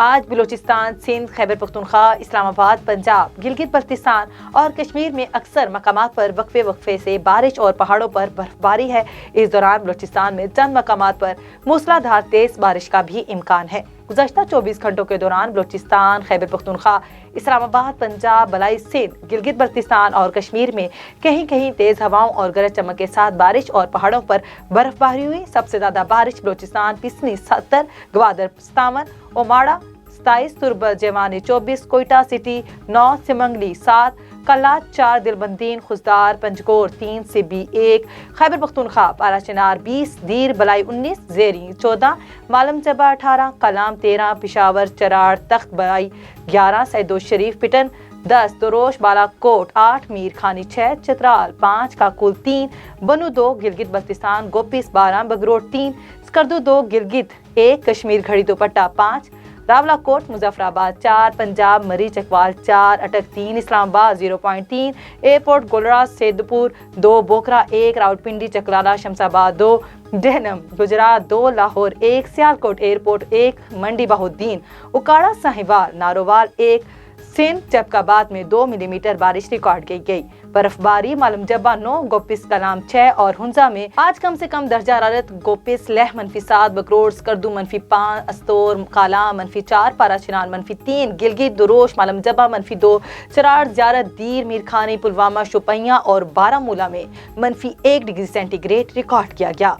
آج بلوچستان، سندھ، خیبر پختونخوا، اسلام آباد، پنجاب، گلگت بلتستان اور کشمیر میں اکثر مقامات پر وقفے سے بارش اور پہاڑوں پر برف باری ہے۔ اس دوران بلوچستان میں چند مقامات پر موسلادھار تیز بارش کا بھی امکان ہے۔ گزشتہ 24 گھنٹوں کے دوران بلوچستان، خیبر پختونخوا، اسلام آباد، پنجاب، بلائی سندھ، گلگت بلتستان اور کشمیر میں کہیں کہیں تیز ہواؤں اور گرج چمک کے ساتھ بارش اور پہاڑوں پر برف باری ہوئی۔ سب سے زیادہ بارش بلوچستان، پسنی 70، گوادر 57، اوماڑہ 27، تربت جیوانی 24، کوئٹہ سٹی 9، سمنگلی 7، کلات 4، دلبندین، خزدار، پنجگور 3، سبی 1، خیبر پختونخوا، پارا چنار 20، دیر بلائی 19، زیریں 14، معلم جبہ 18، کلام 13، پشاور چراڑ تخت بلائی 11، سیدو شریف پٹن 10، دروش بالا کوٹ 8، میر خانی 6، چترال 5، کاکول 3، بنو 2، گلگت بلتستان گوپیس 12، بگروٹ 3، سکردو 2، گلگت 1، کشمیر گھڑی دوپٹہ 5، راولہ کوٹ مظفر آباد 4، پنجاب مری چکوال 4، اٹک 3، اسلام آباد 0.3، ایئرپورٹ گلراز سیدپور 2، بوکرا 1، راولپنڈی چکلالہ شمس آباد 2، ڈہنم گجرات 2، لاہور 1، سیالکوٹ ایئرپورٹ 1، منڈی بہودین، اکاڑا ساہیوال، نارووال 1، سندھ چپک آباد میں 2 ملی میٹر بارش ریکارڈ کی گئی۔ برف باری معلم جبہ 9، گوپس کلام 6 اور ہنزا میں آج کم سے کم درجہ حرارت گوپس لہ -7، بکروڑ سکردو -5، استور کالام -4، پارا چنار -3، گلگت دروش معلم جبہ -2، چراڑ زیارت دیر میرخانی پلوامہ شوپیاں اور بارہ مولہ میں -1 ڈگری سینٹی گریڈ ریکارڈ کیا گیا۔